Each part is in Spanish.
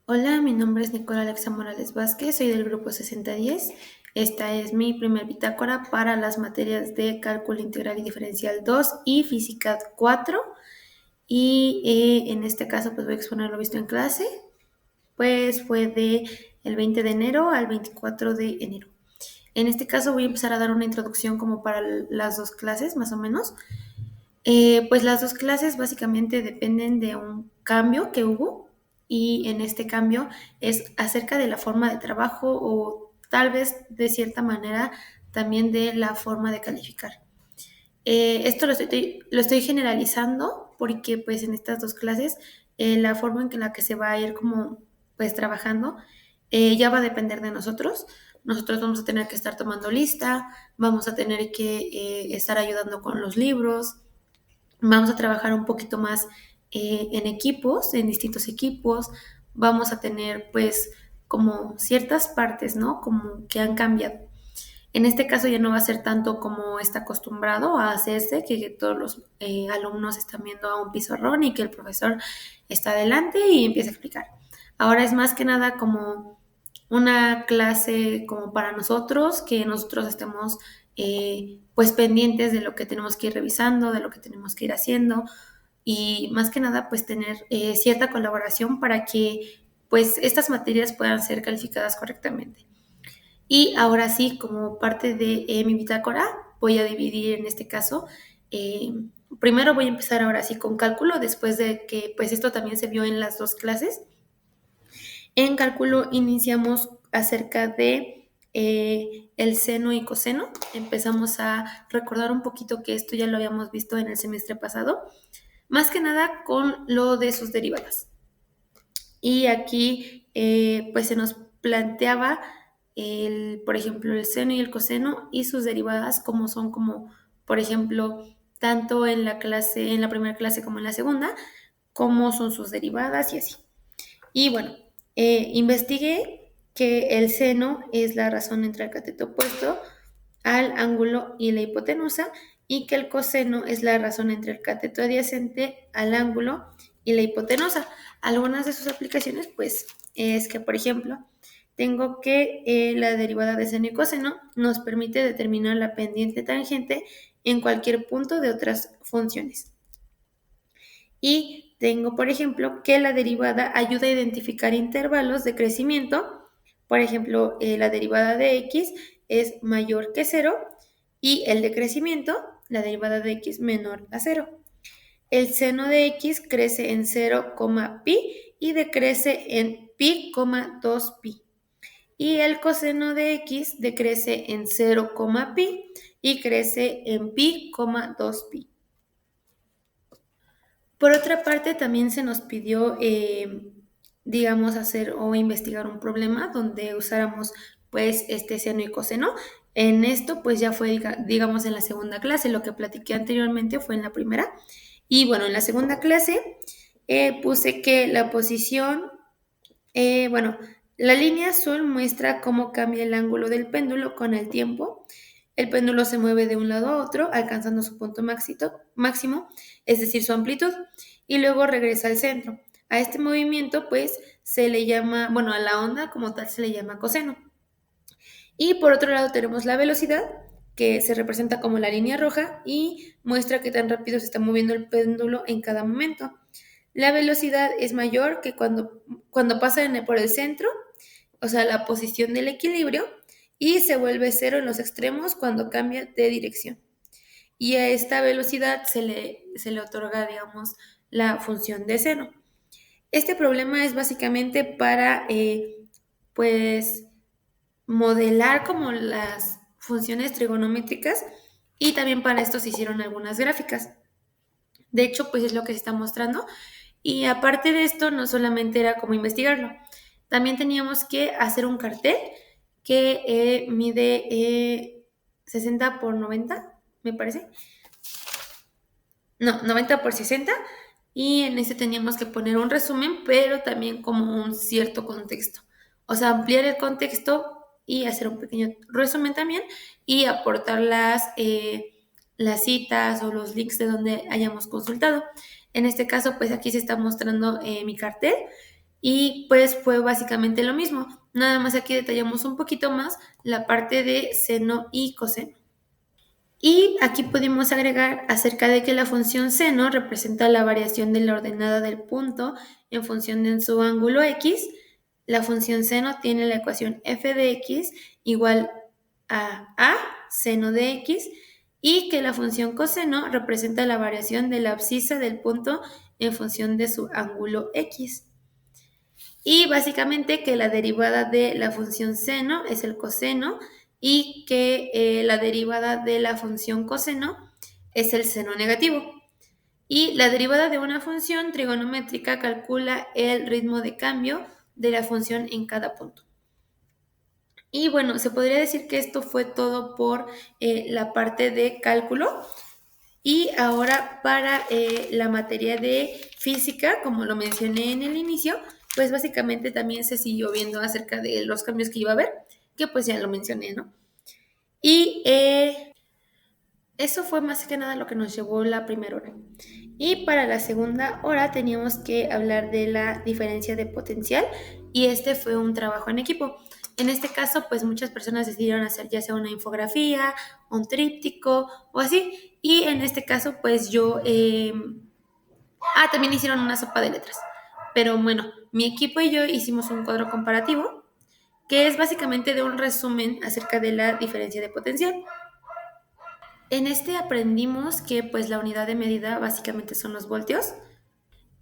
Hola, mi nombre es Nicola Alexa Morales Vázquez, soy del grupo 6010. Esta es mi primer bitácora para las materias de cálculo integral y diferencial 2 y física 4. Y en este caso pues voy a exponer lo visto en clase, pues fue de el 20 de enero al 24 de enero. En este caso voy a empezar a dar una introducción como para las dos clases más o menos. Pues las dos clases básicamente dependen de un cambio que hubo y en este cambio es acerca de la forma de trabajo o tal vez de cierta manera también de la forma de calificar. Esto lo estoy generalizando porque pues en estas dos clases la forma en la que se va a ir como pues trabajando ya va a depender de nosotros. Nosotros vamos a tener que estar tomando lista, vamos a tener que estar ayudando con los libros. Vamos a trabajar un poquito más en equipos, en distintos equipos. Vamos a tener pues como ciertas partes, ¿no? Como que han cambiado. En este caso ya no va a ser tanto como está acostumbrado a hacerse, que todos los alumnos están viendo a un pizarrón y que el profesor está adelante y empieza a explicar. Ahora es más que nada como una clase como para nosotros, que nosotros estemos pues pendientes de lo que tenemos que ir revisando, de lo que tenemos que ir haciendo y más que nada pues tener cierta colaboración para que pues estas materias puedan ser calificadas correctamente. Y ahora sí, como parte de mi bitácora, voy a dividir en este caso. eh, Primero voy a empezar ahora sí con cálculo, después de que pues esto también se vio en las dos clases. En cálculo iniciamos acerca de el seno y coseno. Empezamos a recordar un poquito que esto ya lo habíamos visto en el semestre pasado, más que nada con lo de sus derivadas. Y aquí pues se nos planteaba por ejemplo, el seno y el coseno y sus derivadas, como son como, por ejemplo, tanto en la clase, en la primera clase como en la segunda, cómo son sus derivadas y así. Y bueno, investigué que el seno es la razón entre el cateto opuesto al ángulo y la hipotenusa y que el coseno es la razón entre el cateto adyacente al ángulo y la hipotenusa. Algunas de sus aplicaciones, pues, es que, por ejemplo, tengo que la derivada de seno y coseno nos permite determinar la pendiente tangente en cualquier punto de otras funciones. Y tengo, por ejemplo, que la derivada ayuda a identificar intervalos de crecimiento. Por ejemplo, la derivada de x es mayor que 0 y el de crecimiento, la derivada de x menor a 0. El seno de x crece en 0, pi y decrece en pi, 2 pi. Y el coseno de x decrece en 0, pi y crece en pi, 2 pi. Por otra parte, también se nos pidió, digamos, hacer o investigar un problema donde usáramos, pues, este seno y coseno. En esto, pues, ya fue, digamos, en la segunda clase. Lo que platiqué anteriormente fue en la primera. Y bueno, en la segunda clase puse que la posición, bueno, la línea azul muestra cómo cambia el ángulo del péndulo con el tiempo. El péndulo se mueve de un lado a otro, alcanzando su punto máximo, es decir, su amplitud, y luego regresa al centro. A este movimiento, pues, se le llama, bueno, a la onda como tal se le llama coseno. Y por otro lado tenemos la velocidad, que se representa como la línea roja y muestra qué tan rápido se está moviendo el péndulo en cada momento. La velocidad es mayor que cuando pasa por el centro, o sea, la posición del equilibrio, y se vuelve cero en los extremos cuando cambia de dirección. Y a esta velocidad se le otorga, digamos, la función de seno. Este problema es básicamente para, pues, modelar como las funciones trigonométricas y también para esto se hicieron algunas gráficas. De hecho, pues es lo que se está mostrando. Y aparte de esto, no solamente era como investigarlo, también teníamos que hacer un cartel que mide 60 por 90, me parece. No, 90 por 60. Y en ese teníamos que poner un resumen, pero también como un cierto contexto. O sea, ampliar el contexto y hacer un pequeño resumen también y aportar las citas o los links de donde hayamos consultado. En este caso, pues aquí se está mostrando mi cartel y pues fue básicamente lo mismo. Nada más aquí detallamos un poquito más la parte de seno y coseno. Y aquí pudimos agregar acerca de que la función seno representa la variación de la ordenada del punto en función de su ángulo x. La función seno tiene la ecuación f de x igual a seno de x, y que la función coseno representa la variación de la abscisa del punto en función de su ángulo x. Y básicamente que la derivada de la función seno es el coseno, y que la derivada de la función coseno es el seno negativo. Y la derivada de una función trigonométrica calcula el ritmo de cambio de la función en cada punto. Y bueno, se podría decir que esto fue todo por la parte de cálculo. Y ahora para la materia de física, como lo mencioné en el inicio, pues básicamente también se siguió viendo acerca de los cambios que iba a haber, que pues ya lo mencioné, ¿no? Y eso fue más que nada lo que nos llevó la primera hora. Y para la segunda hora teníamos que hablar de la diferencia de potencial, y este fue un trabajo en equipo. En este caso, pues muchas personas decidieron hacer ya sea una infografía, un tríptico o así. Y en este caso, pues yo... también hicieron una sopa de letras. Pero bueno, mi equipo y yo hicimos un cuadro comparativo, que es básicamente de un resumen acerca de la diferencia de potencial. En este aprendimos que pues la unidad de medida básicamente son los voltios,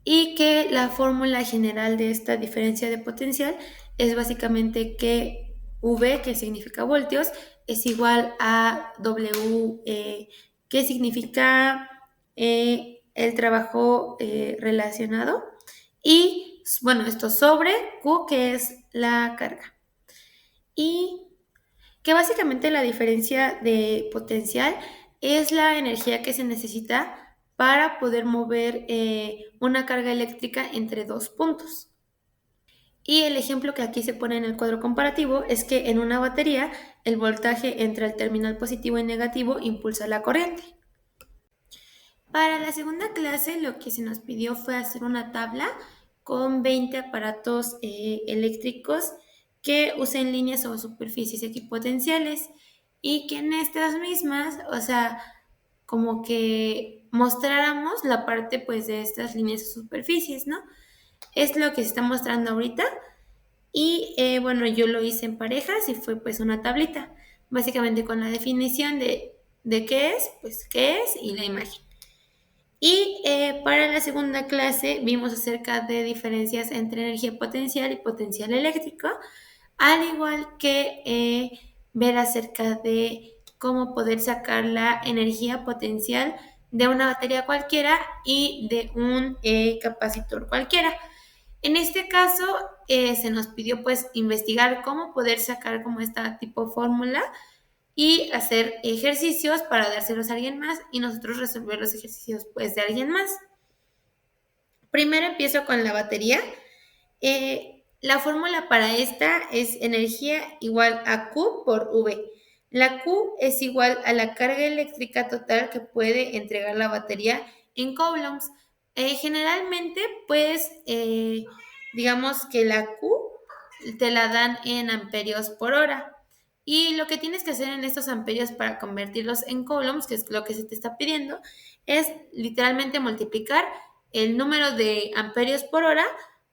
y que la fórmula general de esta diferencia de potencial es básicamente que V, que significa voltios, es igual a W, que significa el trabajo relacionado, y bueno, esto sobre Q, que es la carga. Y que básicamente la diferencia de potencial es la energía que se necesita para poder mover una carga eléctrica entre dos puntos. Y el ejemplo que aquí se pone en el cuadro comparativo es que en una batería el voltaje entre el terminal positivo y negativo impulsa la corriente. Para la segunda clase lo que se nos pidió fue hacer una tabla con 20 aparatos eléctricos que usen líneas o superficies equipotenciales, y que en estas mismas, o sea, como que mostráramos la parte pues de estas líneas o superficies, ¿no? Es lo que se está mostrando ahorita, y bueno, yo lo hice en parejas y fue pues una tablita, básicamente con la definición de qué es, pues qué es y la imagen. Y para la segunda clase vimos acerca de diferencias entre energía potencial y potencial eléctrico, al igual que ver acerca de cómo poder sacar la energía potencial de una batería cualquiera y de un capacitor cualquiera. En este caso, se nos pidió pues investigar cómo poder sacar como esta tipo fórmula y hacer ejercicios para dárselos a alguien más y nosotros resolver los ejercicios pues de alguien más. Primero empiezo con la batería. La fórmula para esta es energía igual a Q por V. La Q es igual a la carga eléctrica total que puede entregar la batería en coulombs. Generalmente, pues, digamos que la Q te la dan en amperios por hora. Y lo que tienes que hacer en estos amperios para convertirlos en coulombs, que es lo que se te está pidiendo, es literalmente multiplicar el número de amperios por hora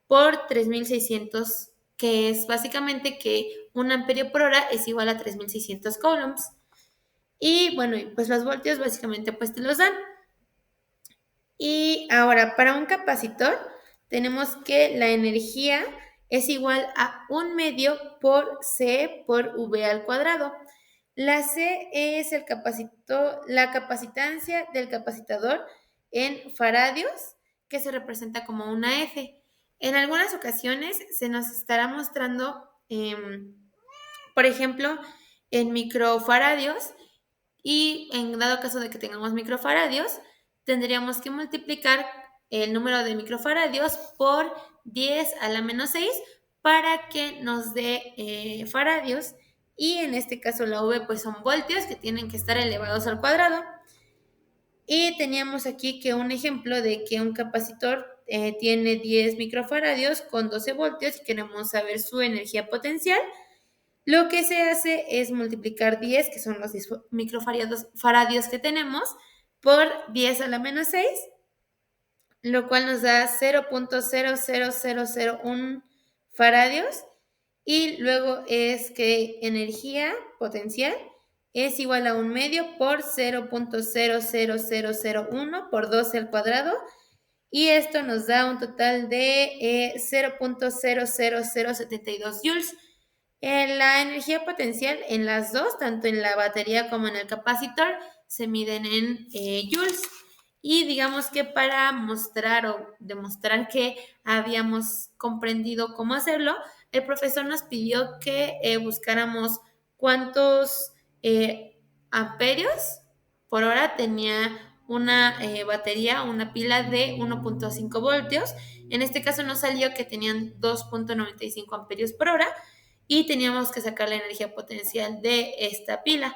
por 3600, que es básicamente que un amperio por hora es igual a 3600 coulombs. Y bueno, pues los voltios básicamente pues te los dan. Y ahora, para un capacitor, tenemos que la energía es igual a 1 medio por C por V al cuadrado. La C es la capacitancia del capacitador en faradios, que se representa como una F. En algunas ocasiones se nos estará mostrando, por ejemplo, en microfaradios, y en dado caso de que tengamos microfaradios, tendríamos que multiplicar el número de microfaradios por 10 a la menos 6 para que nos dé faradios, y en este caso la V pues son voltios que tienen que estar elevados al cuadrado. Y teníamos aquí que un ejemplo de que un capacitor tiene 10 microfaradios con 12 voltios y queremos saber su energía potencial. Lo que se hace es multiplicar 10, que son los 10 microfaradios que tenemos, por 10 a la menos 6, lo cual nos da 0.00001 faradios. Y luego es que energía potencial es igual a 1 medio por 0.00001 por 12 al cuadrado. Y esto nos da un total de 0.00072 joules. La energía potencial en las dos, tanto en la batería como en el capacitor, se miden en joules. Y digamos que para mostrar o demostrar que habíamos comprendido cómo hacerlo, el profesor nos pidió que buscáramos cuántos amperios por hora tenía una batería, una pila de 1.5 voltios. En este caso nos salió que tenían 2.95 amperios por hora y teníamos que sacar la energía potencial de esta pila.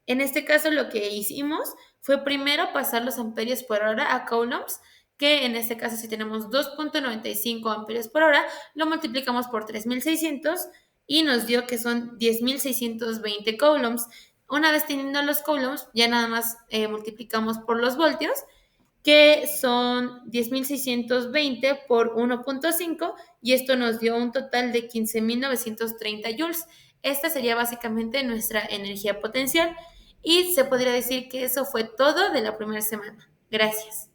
En este caso lo que hicimos fue primero pasar los amperios por hora a coulombs, que en este caso si tenemos 2.95 amperios por hora, lo multiplicamos por 3.600 y nos dio que son 10.620 coulombs. Una vez teniendo los coulombs, ya nada más multiplicamos por los voltios, que son 10.620 por 1.5 y esto nos dio un total de 15.930 joules. Esta sería básicamente nuestra energía potencial y se podría decir que eso fue todo de la primera semana. Gracias.